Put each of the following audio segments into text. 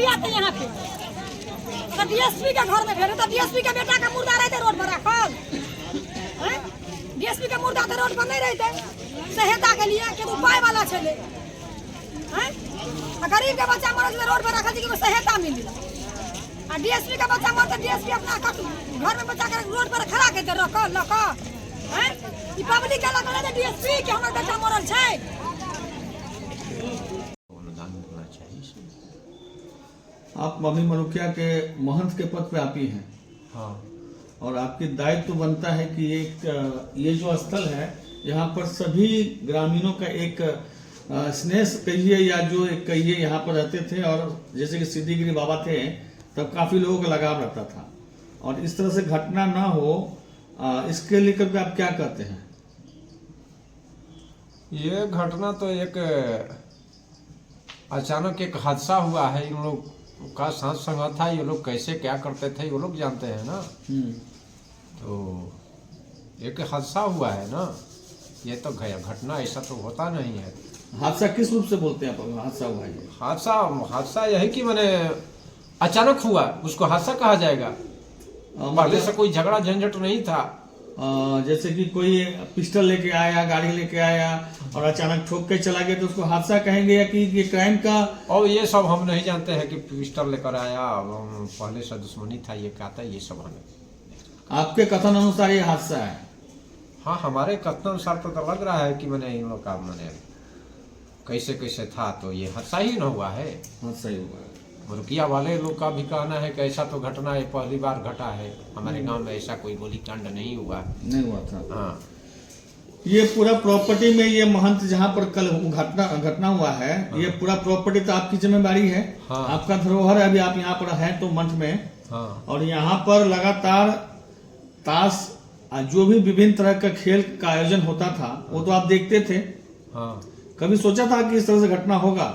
DSP आते हैं यहाँ पे, तो डीएसपी के घर में भेजे, तो डीएसपी के बेटा का मुर्दा रहते रोड पर रखल, डीएसपी के मुर्दा तो रोड पर नहीं रहते, सहायता के लिए कि उपाय वाला चले, गरीब के बच्चा मरल रोड पर रखल कि सहायता मिली, और डीएसपी का बच्चा मरते डीएसपी अपना घर में बच्चा के रोड पर खड़ा के रखल पब्लिक के लगे डीएसपी के हमर बेटा मरल छै। आप अभी मनुखिया के महंत के पद पे आप ही हैं। हाँ। और आपकी दायित्व तो बनता है कि ये जो स्थल है यहाँ पर सभी ग्रामीणों का एक स्नेह कहिए या जो एक कहिए यहाँ पर रहते थे, और जैसे कि सिद्धिगिरी बाबा थे तब काफी लोगों का लगाव रहता था, और इस तरह से घटना ना हो इसके लेकर के आप क्या कहते हैं? ये घटना तो एक अचानक एक हादसा हुआ है, इन लोग का साथ संगत था, ये लोग कैसे क्या करते थे ये लोग जानते हैं ना। तो एक हादसा हुआ है ना, ये तो घटना ऐसा तो होता नहीं है। हादसा किस रूप से बोलते हैं आप? हादसा हुआ है हादसा यही कि मैंने अचानक हुआ, उसको हादसा कहा जाएगा। पहले से कोई झगड़ा झंझट नहीं था। जैसे कि कोई पिस्टल लेके आया, गाड़ी लेके आया और अचानक ठोक के चला गया तो उसको हादसा कहेंगे, या कि ये क्राइम का? और ये सब हम नहीं जानते हैं कि पिस्टल लेकर आया, पहले से दुश्मनी था, ये क्या था, ये सब हमें। आपके कथन अनुसार ये हादसा है? हाँ, हमारे कथन अनुसार तो लग रहा है कि मैंने इन लोग का मैंने कैसे कैसे था, तो ये हादसा ही न हुआ है। हादसा ही हुआ है। मुर्गिया वाले लोग का भी कहना है कि ऐसा तो घटना है पहली बार घटा है, हमारे गांव में ऐसा कोई गोलीकांड नहीं हुआ था। हाँ। ये पूरा प्रॉपर्टी में ये महंत जहाँ पर कल घटना हुआ है, हाँ। ये पूरा प्रॉपर्टी तो आपकी जिम्मेदारी है। हाँ। आपका धरोहर है, अभी आप यहाँ पर हैं तो मंच में। हाँ। और यहाँ पर लगातार ताश जो भी विभिन्न तरह का खेल का आयोजन होता था, हाँ। वो तो आप देखते थे। हाँ। कभी सोचा था कि इस तरह से घटना होगा?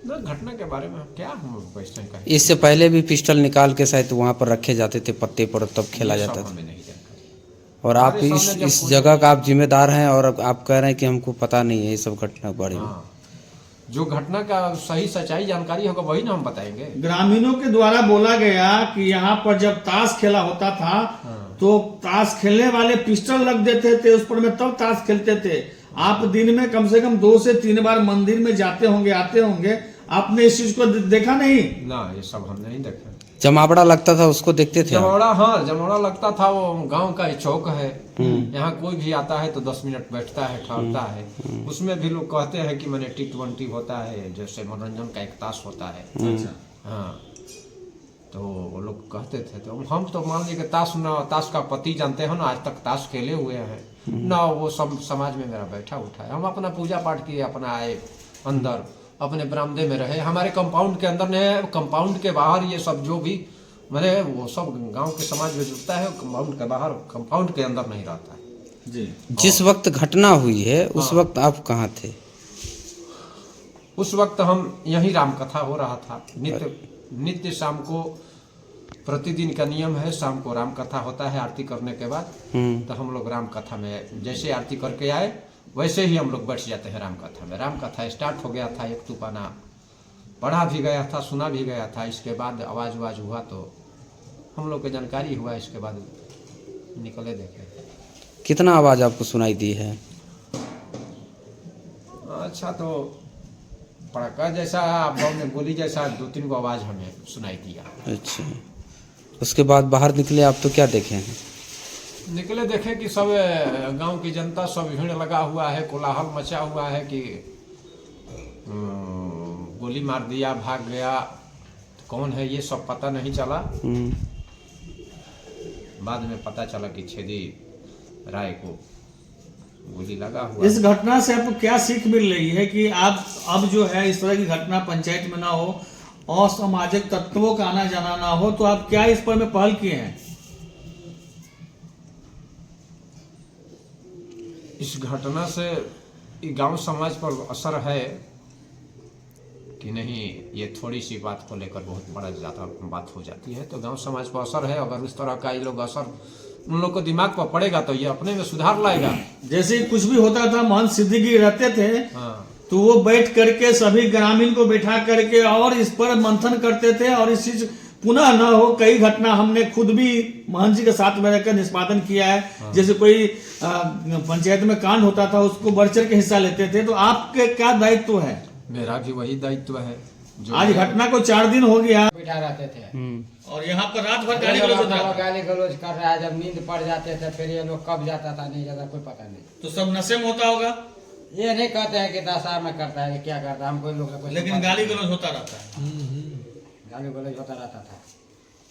घटना के बारे में क्या हम क्वेश्चन करें? इससे पहले भी पिस्टल निकाल के शायद वहाँ पर रखे जाते थे पत्ते पर, तब खेला जाता था। और आप इस जगह का आप जिम्मेदार हैं, और आप कह रहे हैं कि हमको पता नहीं है ये सब घटना के बारे में। जो घटना का सही सच्चाई जानकारी होगा वही ना हम बताएंगे। ग्रामीणों के द्वारा बोला गया कि यहाँ पर जब ताश खेला होता था, तो ताश खेलने वाले पिस्टल रख देते थे उस पर में, तब ताश खेलते थे। आप दिन में कम से कम 2 से 3 बार मंदिर में जाते होंगे, आते होंगे, आपने इस चीज को देखा नहीं? ना, ये सब हम नहीं देखे। जमावड़ा लगता था उसको देखते थे? जमावड़ा, हाँ, जमावड़ा लगता था। वो गांव का चौक है, यहाँ कोई भी आता है तो 10 मिनट बैठता है, ठहरता है। उसमें भी लोग कहते हैं कि मैंने टी20 होता है, जैसे मनोरंजन का एक ताश होता है। हाँ, तो वो लोग कहते थे। तो हम तो मान लीजिए ताश का पति जानते हैं ना, आज तक ताश खेले हुए हैं ना, वो सब समाज में मेरा बैठा उठा है। हम अपना पूजा पाठ किए, अपना आए अंदर, अपने बरामदे में रहे। हमारे कंपाउंड के अंदर ने, कंपाउंड के बाहर ये सब जो भी मैंने वो सब गांव के समाज में जुड़ता है, कंपाउंड के बाहर, कंपाउंड के अंदर नहीं रहता है जी। जिस वक्त घटना हुई है उस वक्त आप कहाँ थे? उस वक्त हम यही राम कथा हो रहा था। नित्य शाम को प्रतिदिन का नियम है, शाम को राम कथा होता है आरती करने के बाद। तो हम लोग राम कथा में जैसे आरती करके आए वैसे ही हम लोग बैठ जाते हैं राम कथा में। राम कथा स्टार्ट हो गया था, एक तूफाना पढ़ा भी गया था, सुना भी गया था। इसके बाद आवाज हुआ तो हम लोग को जानकारी हुआ, इसके बाद निकले देखे। कितना आवाज आपको सुनाई दी है? अच्छा, तो पड़का जैसा, आप गाँव में गोली जैसा 2-3 को आवाज हमें सुनाई दिया। अच्छा, उसके बाद बाहर निकले आप तो क्या देखे हैं? निकले देखे कि सब गांव की जनता सब भीड़ लगा हुआ है, कोलाहल मचा हुआ है कि गोली मार दिया, भाग गया, कौन है ये सब पता नहीं चला। बाद में पता चला कि छेदी राय को गोली लगा हुआ। इस घटना से आपको क्या सीख मिल रही है कि आप अब जो है इस तरह की घटना पंचायत में ना हो, असामाजिक तत्वों का आना जाना ना हो, तो आप क्या इस पर में पहल किए हैं? इस घटना से गांव समाज पर असर है कि नहीं, ये थोड़ी सी बात को लेकर बहुत बड़ा ज़्यादा बात हो जाती है, तो गांव समाज पर असर है। अगर उस तरह का ये लोग असर उन लोग को दिमाग पर पड़ेगा तो ये अपने में सुधार लाएगा। जैसे कुछ भी होता था, महंत सिद्धिगिरी रहते थे, तो वो बैठ करके सभी ग्रामीण को बैठा करके और इस पर मंथन करते थे और इस चीज पुनः न हो। कई घटना हमने खुद भी महंत जी के साथ में रहकर निष्पादन किया है। जैसे कोई पंचायत में कांड होता था उसको बढ़ चढ़ के हिस्सा लेते थे। तो आपके क्या दायित्व है? मेरा भी वही दायित्व है। जो आज घटना को 4 दिन हो गया बिठा रहते थे और यहाँ पर रात भर गाली गलौज होता था। गाली गलौज कर रहा है, जब नींद पड़ जाते थे फिर ये लोग कब जाता था नहीं जाता कोई पता नहीं। तो सब नशे में होता होगा, ये नहीं कहते हैं कि नशा में करता है कि क्या करता है, हमको लोग का कुछ लेकिन पता गाली नहीं। गलौज होता रहता है। गाली गलौज होता रहता था।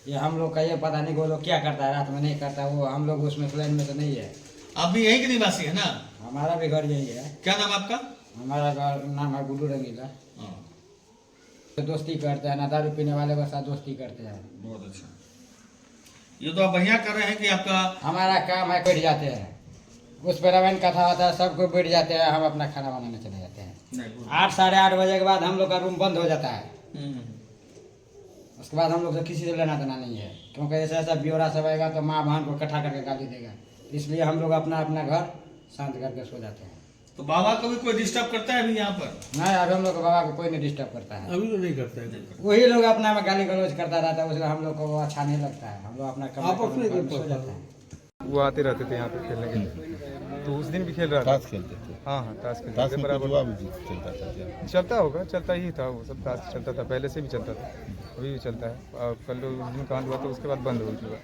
ये हम लोग का ये पता नहीं वो लोग क्या करता है, रात में नहीं करता। वो हम लोग उसमें प्लान में तो नहीं है। आप भी यहीं के निवासी है ना? हमारा भी घर यही है। क्या नाम आपका? हमारा घर नाम है गुड्डू रंगीला। तो दोस्ती करते हैं ना, दारू पीने वाले के साथ दोस्ती करते हैं। बहुत अच्छा, ये तो आप बढ़िया कर रहे हैं कि आपका हमारा काम है, बैठ जाते हैं उस पर रामायण कथा होता है, सबको बैठ जाते हैं, हम अपना खाना बनाने चले जाते हैं। 8 साढ़े 8 बजे के बाद हम लोग का रूम बंद हो जाता है। उसके बाद हम लोग से किसी से लेना देना नहीं है, क्योंकि ऐसा ऐसा ब्यौरा सब आएगा तो माँ बहन को इकट्ठा करके गाली देगा। इसलिए हम लोग अपना अपना घर शांत करके सो जाते हैं। तो बाबा को भी कोई डिस्टर्ब करता है अभी यहाँ पर? नहीं, अभी हम लोग को बाबा को कोई नहीं डिस्टर्ब करता है। अभी तो नहीं करता है। वही लोग अपना में गाली गलौज करता रहता है, उसलिए हम लोग को वो अच्छा नहीं लगता है। हम लोग अपना कमरे में सो जाते हैं। वो आते रहते थे यहाँ पे खेलने के लिए, तो उस दिन भी खेल रहा था। ताश खेलते थे? हाँ ताश खेलते ताश थे में बराबर। जुआ भी चलता था क्या? चलता होगा, चलता ही था वो सब। ताश चलता था, पहले से भी चलता था, अभी भी चलता है। और कल उस दिन कांड हुआ तो उसके बाद बंद हो चुका।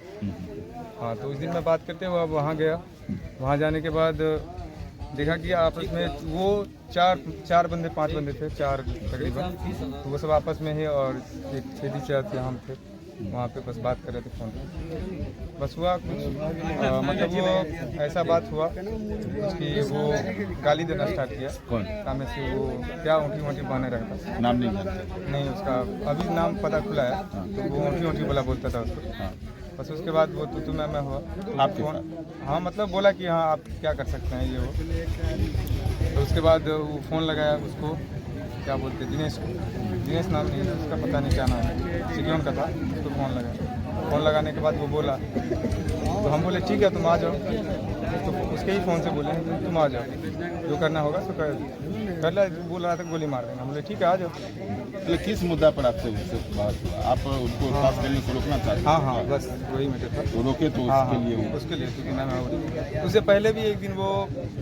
हाँ, तो उस दिन मैं बात करते हुआ वहाँ गया। वहाँ जाने के बाद देखा कि आपस में वो चार बंदे 5 बंदे थे, 4 तकरीबन। तो वो सब आपस में ही, और एक छेदी चार थे, हम थे वहाँ पे, बस बात कर रहे थे फ़ोन पे। बस हुआ कुछ मतलब वो ऐसा बात हुआ कि वो गाली देना स्टार्ट किया। कौन? सामने से वो क्या ऊँटी ऊँटी बने रहता। नाम नहीं जानते? नहीं, उसका अभी नाम पता खुला है। तो वो ऊँटी ऊँटी बोला बोलता था उसको। हाँ। बस उसके बाद वो तू मैं हुआ। आपके फोन, हाँ मतलब बोला कि हाँ आप क्या कर सकते हैं ये वो। तो उसके बाद वो फ़ोन लगाया उसको, क्या बोलते हैं, दिनेश नाम नहीं है उसका, पता नहीं क्या नाम है, सिक्योन का था। उसको फ़ोन लगाने के बाद वो बोला, तो हम बोले ठीक है तुम आ जाओ। तो उसके ही फ़ोन से बोले तुम आ जाओ, जो करना होगा तो कर ला। बोल रहा था गोली मार देंगे। हम बोले ठीक है आ जाओ। तो किस मुद्दा पर आपसे बात हुआ? आप उनको ताश खेलने से रोकना चाहते? हाँ बस वही मैटर था। वो रोके तो हाँ उसके लिए हुआ? उसके लिए, क्योंकि मैं उससे पहले भी एक दिन वो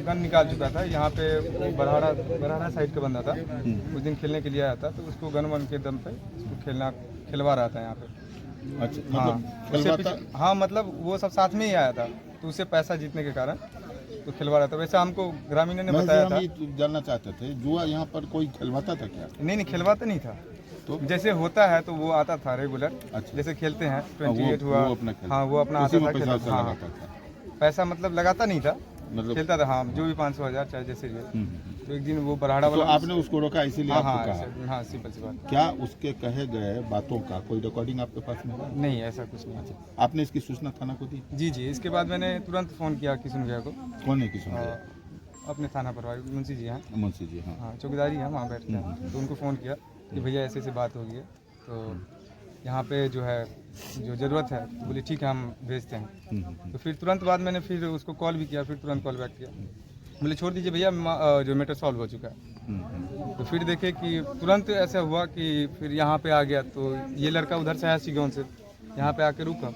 गन निकाल चुका था। यहाँ पे बरहाड़ा साइड का बंदा था, उस दिन खेलने के लिए आया था। तो उसको गन वन के दम पे उसको खिलवा रहा था यहाँ पे। अच्छा, हाँ, मतलब उससे खिलवाता? हाँ मतलब वो सब साथ में ही आया था, तो उससे पैसा जीतने के कारण तो खिलवा रहा था। वैसे हमको ग्रामीण ने बताया था। हम ये जानना चाहते थे, जुआ यहाँ पर कोई खिलवाता था क्या? नहीं खिलवाता नहीं था। तो जैसे होता है तो वो आता था रेगुलर। अच्छा। जैसे खेलते हैं वो 28 हुआ। अपना खेलता। हाँ वो अपना उसी आता में था, पैसा खेलता था। लगाता था? पैसा मतलब लगाता नहीं था, मतलब खेलता था। हाँ जो भी 500 1000 चाहे जैसे भी। तो एक दिन वो बरहाड़ा तो वाला, आपने उसको रोका इसीलिए हाँ आपको हाँ कहा? हाँ सिंपल सी बात। क्या उसके कहे गए बातों का कोई रिकॉर्डिंग आपके पास में है? नहीं ऐसा कुछ नहीं। आपने इसकी सूचना थाना को दी? जी इसके बाद मैंने तुरंत फ़ोन किया किशन भैया को, कौन है किशन भैया? अपने थाना प्रभारी मुंशी जी हैं। मुंशी जी, हाँ। हाँ चौकीदारी है वहाँ बैठते हैं। तो उनको फ़ोन किया कि भैया ऐसे ऐसे बात हो गई है, तो यहाँ पे जो है जो ज़रूरत है, तो बोले ठीक है हम भेजते हैं। तो फिर तुरंत बाद मैंने फिर उसको कॉल भी किया, फिर तुरंत कॉल बैक किया। बोले छोड़ दीजिए भैया, जो मैटर सॉल्व हो चुका है। तो फिर देखे कि तुरंत ऐसा हुआ कि फिर यहाँ पे आ गया। तो ये लड़का उधर से आया सिगौन से, यहाँ पे आके रुका।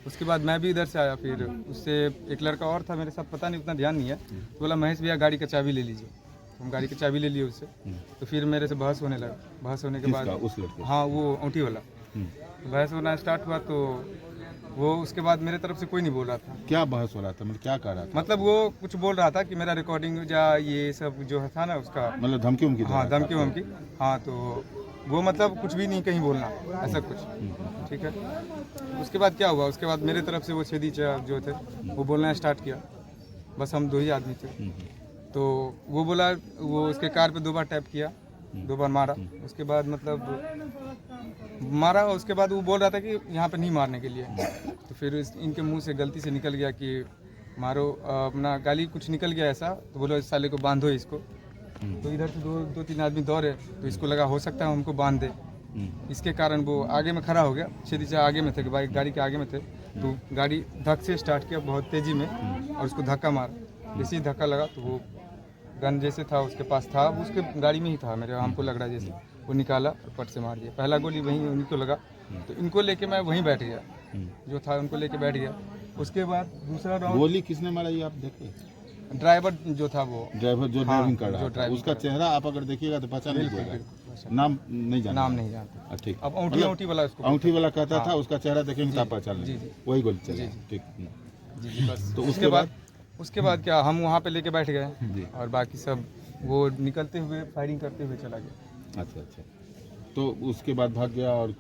उसके बाद मैं भी इधर से आया। फिर उससे एक लड़का और था मेरे साथ, पता नहीं उतना ध्यान नहीं है। तो बोला महेश भैया गाड़ी का चाबी ले लीजिए। तो हम गाड़ी की चाबी ले लिए उससे। तो फिर मेरे से बहस होने लगा। बहस होने के बाद उस लड़के? हाँ वो औंठी वाला। बहस होना स्टार्ट हुआ। तो वो उसके बाद मेरे तरफ से कोई नहीं बोल रहा था। क्या बहस हो रहा था, मतलब क्या कह रहा था? मतलब वो कुछ बोल रहा था कि मेरा रिकॉर्डिंग या ये सब जो था ना उसका, मतलब धमकी उमकी? हाँ धमकी वमकी। हाँ तो वो मतलब कुछ भी नहीं कहीं बोलना, ऐसा कुछ। ठीक है। उसके बाद क्या हुआ, उसके बाद मेरे तरफ से वो छेदी जो थे वो बोलना स्टार्ट किया। बस हम 2 ही आदमी थे। तो वो बोला, वो उसके कार पे 2 बार टैप किया, 2 बार मारा। उसके बाद मतलब मारा। उसके बाद वो बोल रहा था कि यहाँ पे नहीं मारने के लिए। तो फिर इनके मुंह से गलती से निकल गया कि मारो, अपना गाली कुछ निकल गया ऐसा। तो बोलो इस साले को बांधो इसको। तो इधर से 2-3 आदमी दौड़े। तो इसको लगा हो सकता है हमको बांध दे। इसके कारण वो आगे में खड़ा हो गया। छेदी से आगे में थे, बाइक गाड़ी के आगे में थे। तो गाड़ी धक से स्टार्ट किया बहुत तेज़ी में और उसको धक्का मारा। जैसे ही धक्का लगा तो वो गन जैसे था उसके पास था, उसके गाड़ी में ही था मेरे, हमको लग रहा है जैसे वो निकाला और पट से मार दिया। पहला गोली वहीं उन्हीं को लगा, तो इनको लेके मैं वहीं बैठ गया, जो था उनको लेके बैठ गया। उसके बाद दूसरा राउंड गोली किसने मारा ये आप देखे? ड्राइवर जो था वो, ड्राइवर जो ड्राइविंग कर रहा जो था, ड्राइविंग उसका चेहरा आप अगर देखिएगा तो पहचान लीजिएगा। नाम नहीं जानता? नाम नहीं जानता। ठीक। अब औंठी वाला उसको, अंगूठी वाला कहता था, उसका चेहरा देखेंगे तो आप पहचान लेंगे, वही गोली चला। ठीक। जी बस। तो उसके बाद क्या हम वहाँ पे लेके बैठ जी। गए और बाकी सब वो निकलते हुए फायरिंग करते हुए चला गया। अच्छा। तो उसके बाद भाग गया और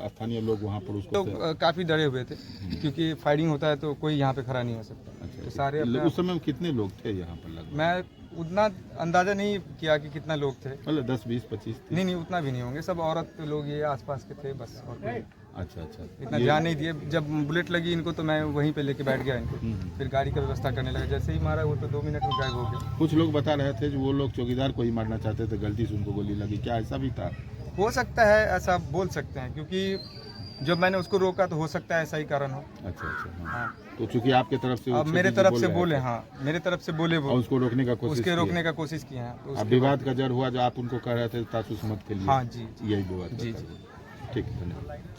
स्थानीय लोग वहाँ पर उसको तो काफ़ी डरे हुए थे, क्योंकि फायरिंग होता है तो कोई यहाँ पे खड़ा नहीं हो सकता। अच्छा, तो सारे उस समय में कितने लोग थे यहाँ पर लगभग? मैं उतना अंदाजा नहीं किया कि कितना लोग थे। मतलब 10, 20, 25 थे? नहीं उतना भी नहीं होंगे, सब औरत लोग ये आसपास के थे बस, और कोई अच्छा। इतना ध्यान नहीं दिए। जब बुलेट लगी इनको तो मैं वहीं पे लेके बैठ गया इनको, फिर गाड़ी का व्यवस्था करने लगा। जैसे ही मारा वो तो 2 मिनट में गायब हो गया। कुछ लोग बता रहे थे जो वो लोग चौकीदार को ही मारना चाहते थे, गलती से उनको गोली लगी, क्या ऐसा भी था? हो सकता है, ऐसा बोल सकते हैं, क्योंकि जब मैंने उसको रोका तो हो सकता है ऐसा ही कारण हो। अच्छा। हाँ। तो चूंकि आपके तरफ से अब मेरे तरफ से बोले, हाँ मेरे तरफ से बोले वो, और उसको रोकने का कोशिश उसके रोकने का कोशिश किया है। तो अब विवाद का जड़ हुआ जो आप उनको कह रहे थे तासुस मत के लिए। हाँ जी यही विवाद जी। ठीक, धन्यवाद।